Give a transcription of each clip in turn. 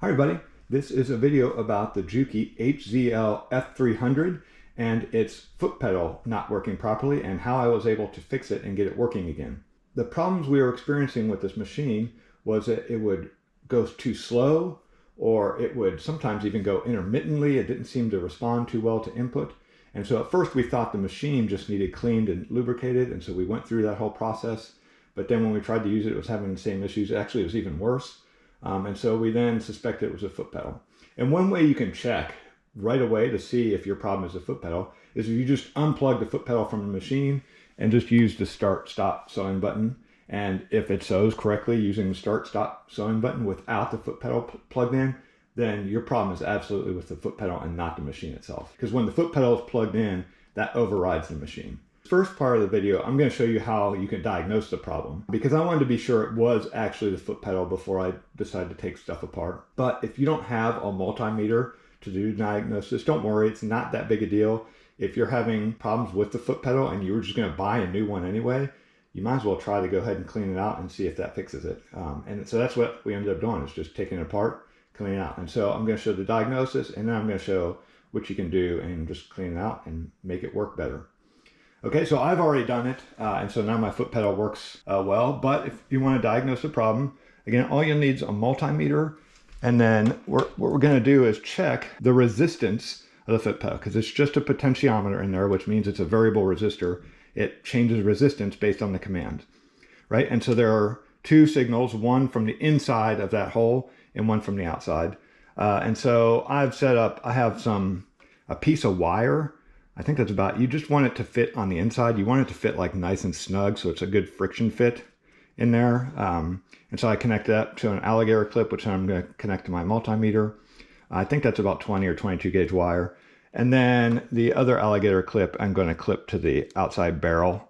Hi everybody, this is a video about the Juki HZL-F300 and its foot pedal not working properly and how I was able to fix it and get it working again. The problems we were experiencing with this machine was that it would go too slow, or it would sometimes even go intermittently. It didn't seem to respond too well to input. And so at first we thought the machine just needed cleaned and lubricated, and so we went through that whole process. But then when we tried to use it, it was having the same issues. Actually, it was even worse. And so we then suspected it was a foot pedal. And one way you can check right away to see if your problem is a foot pedal is if you just unplug the foot pedal from the machine and just use the start-stop sewing button. And if it sews correctly using the start-stop sewing button without the foot pedal plugged in, then your problem is absolutely with the foot pedal and not the machine itself. Because when the foot pedal is plugged in, that overrides the machine. First part of the video, I'm going to show you how you can diagnose the problem, because I wanted to be sure it was actually the foot pedal before I decided to take stuff apart. But if you don't have a multimeter to do diagnosis, don't worry, it's not that big a deal. If you're having problems with the foot pedal and you were just going to buy a new one anyway, you might as well try to go ahead and clean it out and see if that fixes it. And so that's what we ended up doing, is just taking it apart, cleaning it out. And so I'm going to show the diagnosis, and then I'm going to show what you can do and just clean it out and make it work better. Okay, so I've already done it, and so now my foot pedal works well. But if you want to diagnose the problem, again, all you'll need is a multimeter, and then what we're going to do is check the resistance of the foot pedal, because it's just a potentiometer in there, which means it's a variable resistor. It changes resistance based on the command, right? And so there are two signals, one from the inside of that hole and one from the outside. And so I've set up, I have a piece of wire. I think that's about, you just want it to fit on the inside. You want it to fit like nice and snug, so it's a good friction fit in there. And so I connect that to an alligator clip, which I'm going to connect to my multimeter. I think that's about 20 or 22 gauge wire. And then the other alligator clip, I'm going to clip to the outside barrel.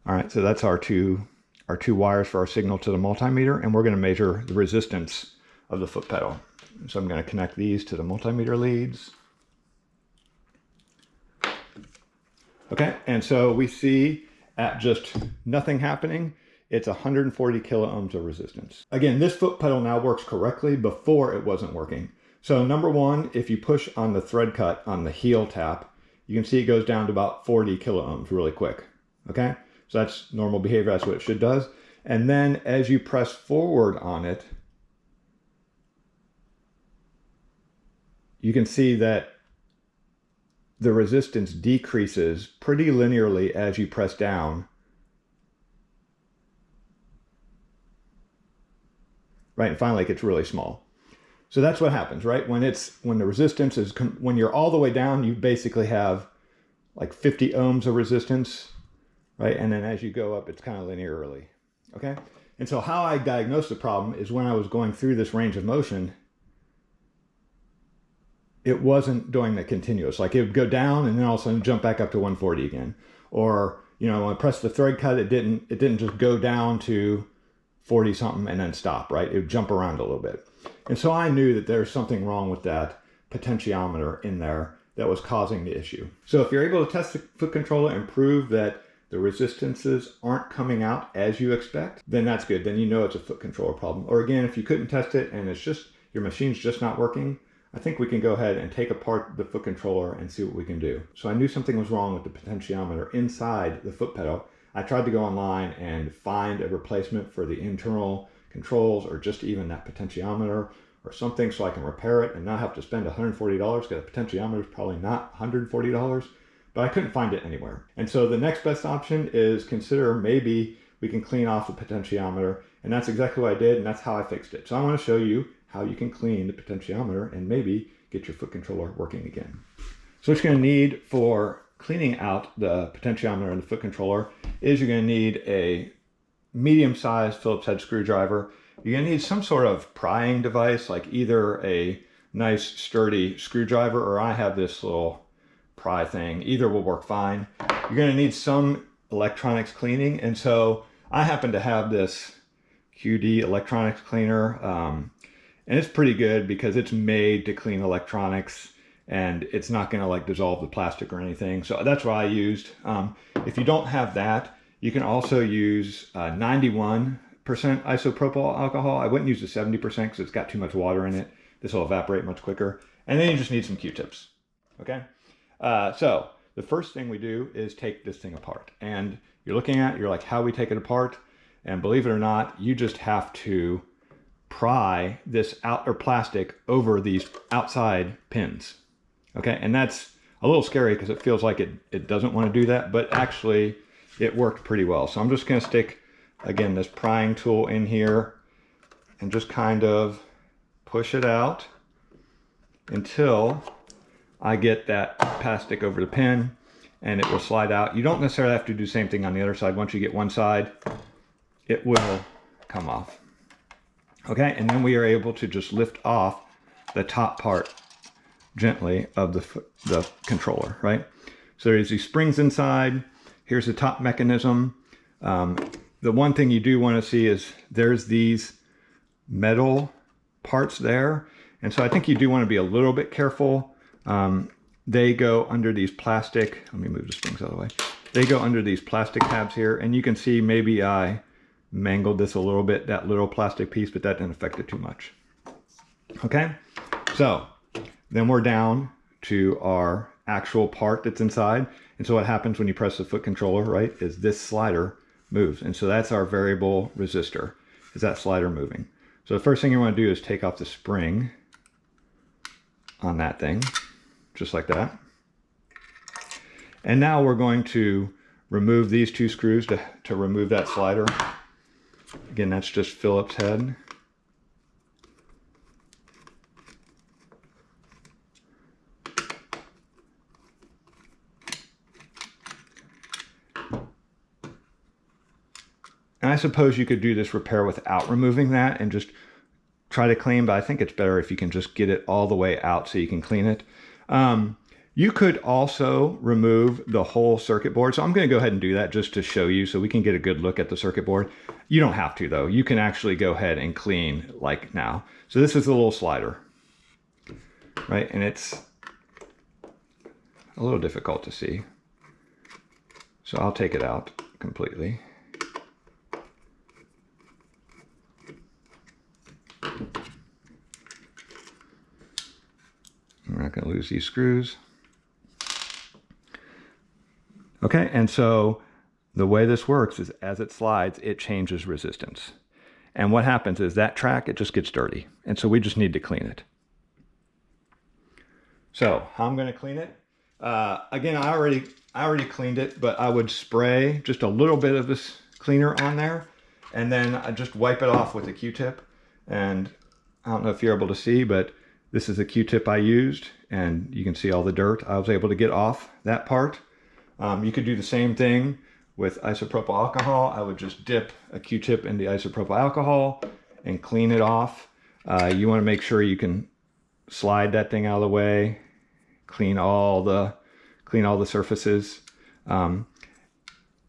All right, so that's our two wires for our signal to the multimeter, and we're going to measure the resistance of the foot pedal. So I'm going to connect these to the multimeter leads. Okay, and so we see at just nothing happening, it's 140 kiloohms of resistance. Again, this foot pedal now works correctly. Before it wasn't working. So number one, if you push on the thread cut on the heel tap, you can see it goes down to about 40 kiloohms really quick. Okay, so that's normal behavior. That's what it should does. And then as you press forward on it, you can see that the resistance decreases pretty linearly as you press down. Right, and finally it gets really small. So that's what happens, right? When the resistance is, when you're all the way down, you basically have like 50 ohms of resistance, right? And then as you go up, it's kind of linearly, okay? And so how I diagnosed the problem is when I was going through this range of motion, it wasn't doing the continuous. Like it would go down and then all of a sudden jump back up to 140 again. Or, you know, when I pressed the thread cut, it didn't just go down to 40 something and then stop, right? It would jump around a little bit. And so I knew that there's something wrong with that potentiometer in there that was causing the issue. So if you're able to test the foot controller and prove that the resistances aren't coming out as you expect, then that's good. Then you know it's a foot controller problem. Or again, if you couldn't test it and it's just, your machine's just not working, I think we can go ahead and take apart the foot controller and see what we can do. So I knew something was wrong with the potentiometer inside the foot pedal. I tried to go online and find a replacement for the internal controls, or just even that potentiometer or something, so I can repair it and not have to spend $140, because a potentiometer is probably not $140, but I couldn't find it anywhere. And so the next best option is consider maybe we can clean off the potentiometer, and that's exactly what I did, and that's how I fixed it. So I want to show you how you can clean the potentiometer and maybe get your foot controller working again. So what you're going to need for cleaning out the potentiometer and the foot controller is you're going to need a medium-sized Phillips head screwdriver. You're going to need some sort of prying device, like either a nice sturdy screwdriver, or I have this little pry thing. Either will work fine. You're going to need some electronics cleaning, and so I happen to have this QD electronics cleaner. And it's pretty good because it's made to clean electronics, and it's not going to like dissolve the plastic or anything. So that's what I used. If you don't have that, you can also use 91% isopropyl alcohol. I wouldn't use the 70% because it's got too much water in it. This will evaporate much quicker. And then you just need some Q-tips, okay? So the first thing we do is take this thing apart. And you're like, how we take it apart? And believe it or not, you just have to pry this outer plastic over these outside pins, okay? And that's a little scary because it feels like it doesn't want to do that, but actually it worked pretty well. So I'm just going to stick, again, this prying tool in here and just kind of push it out until I get that plastic over the pin, and it will slide out. You don't necessarily have to do the same thing on the other side. Once you get one side, it will come off. Okay, and then we are able to just lift off the top part gently of the controller, right? So there's these springs inside. Here's the top mechanism. The one thing you do want to see is there's these metal parts there. And so I think you do want to be a little bit careful. They go under these plastic, let me move the springs out of the way. They go under these plastic tabs here, and you can see maybe I mangled this a little bit, that little plastic piece, but that didn't affect it too much. Okay, so then we're down to our actual part that's inside. And so what happens when you press the foot controller, right, is this slider moves. And so that's our variable resistor, is that slider moving. So the first thing you want to do is take off the spring on that thing, just like that. And now we're going to remove these two screws to remove that slider. Again, that's just Phillips head. And I suppose you could do this repair without removing that and just try to clean, but I think it's better if you can just get it all the way out so you can clean it. You could also remove the whole circuit board. So I'm going to go ahead and do that just to show you so we can get a good look at the circuit board. You don't have to though. You can actually go ahead and clean like now. So this is the little slider, right? And it's a little difficult to see. So I'll take it out completely. We're not going to lose these screws. Okay, and so the way this works is as it slides, it changes resistance. And what happens is that track, it just gets dirty. And so we just need to clean it. So how I'm going to clean it? Again, I already cleaned it, but I would spray just a little bit of this cleaner on there. And then I just wipe it off with a Q-tip. And I don't know if you're able to see, but this is a Q-tip I used, and you can see all the dirt. I was able to get off that part. You could do the same thing with isopropyl alcohol. I would just dip a Q-tip in the isopropyl alcohol and clean it off. You want to make sure you can slide that thing out of the way, clean all the surfaces, and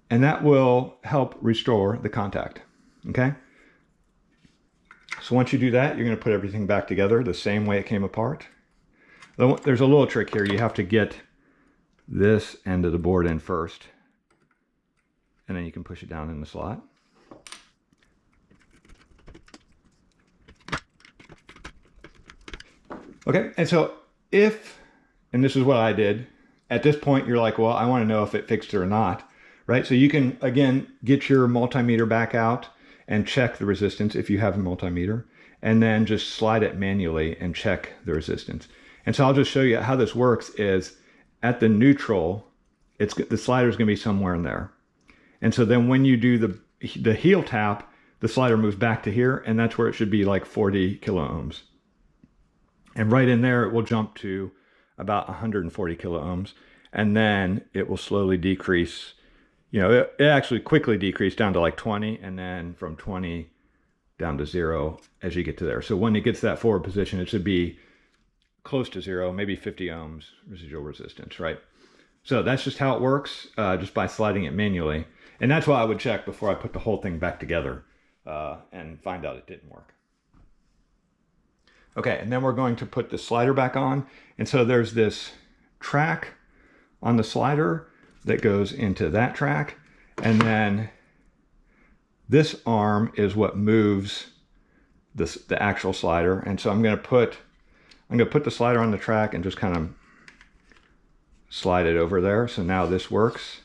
that will help restore the contact. Okay. So once you do that, you're going to put everything back together the same way it came apart. There's a little trick here. You have to get this end of the board in first, and then you can push it down in the slot. Okay, and so and this is what I did, at this point you're like, well, I want to know if it fixed it or not, right? So you can, again, get your multimeter back out and check the resistance if you have a multimeter, and then just slide it manually and check the resistance. And so I'll just show you how this works is at the neutral, the slider is going to be somewhere in there. And so then when you do the heel tap, the slider moves back to here, and that's where it should be like 40 kilo ohms. And right in there, it will jump to about 140 kilo ohms, and then it will slowly decrease. You know, it actually quickly decreased down to like 20, and then from 20 down to 0 as you get to there. So when it gets that forward position, it should be close to 0, maybe 50 ohms residual resistance, right? So that's just how it works, just by sliding it manually. And that's why I would check before I put the whole thing back together and find out it didn't work. Okay, and then we're going to put the slider back on. And so there's this track on the slider that goes into that track, and then this arm is what moves the actual slider. And so I'm going to put I'm going to put the slider on the track and just kind of slide it over there. So now this works.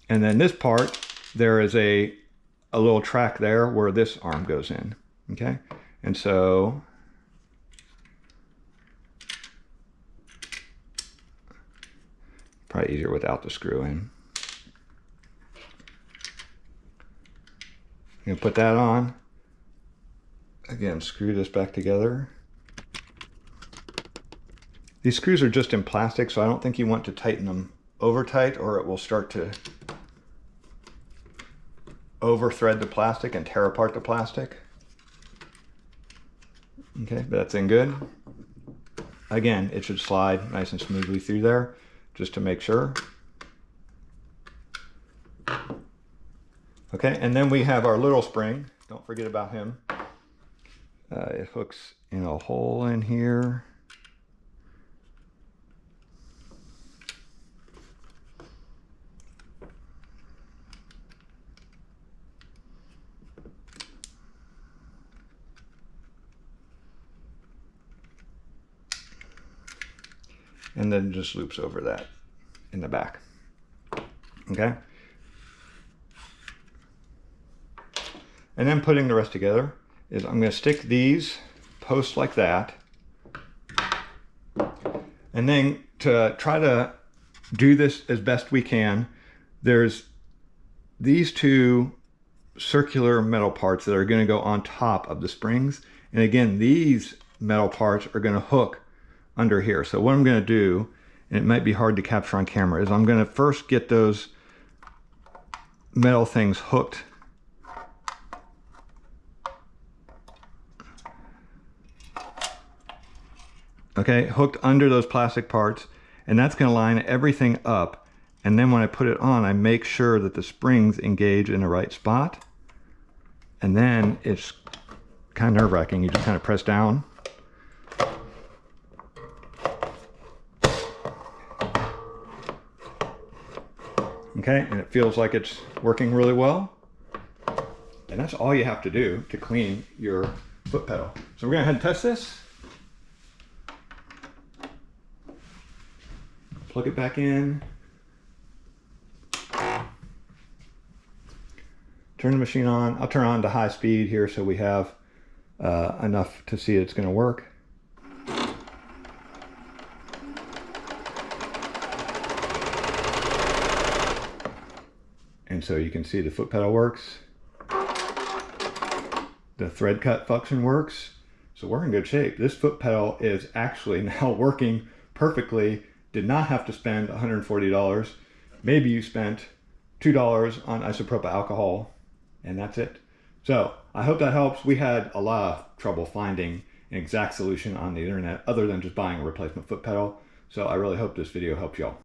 And then this part, there is a little track there where this arm goes in. Okay. And so probably easier without the screw in. I'm going to put that on. Again, screw this back together. These screws are just in plastic, so I don't think you want to tighten them over tight or it will start to over thread the plastic and tear apart the plastic. Okay, but that's in good. Again, it should slide nice and smoothly through there just to make sure. Okay, and then we have our little spring. Don't forget about him. It hooks in a hole in here. And then just loops over that in the back. Okay. And then putting the rest together is I'm going to stick these posts like that. And then to try to do this as best we can, there's these two circular metal parts that are going to go on top of the springs. And again, these metal parts are going to hook under here. So what I'm going to do, and it might be hard to capture on camera, is I'm going to first get those metal things hooked hooked under those plastic parts, and that's going to line everything up. And then when I put it on, I make sure that the springs engage in the right spot. And then it's kind of nerve-wracking. You just kind of press down. Okay, and it feels like it's working really well. And that's all you have to do to clean your foot pedal. So we're going to go ahead and test this. Plug it back in. Turn the machine on. I'll turn on to high speed here so we have enough to see it's going to work. And so you can see the foot pedal works. The thread cut function works. So we're in good shape. This foot pedal is actually now working perfectly. Did not have to spend $140. Maybe you spent $2 on isopropyl alcohol, and that's it. So I hope that helps. We had a lot of trouble finding an exact solution on the internet other than just buying a replacement foot pedal. So I really hope this video helped y'all.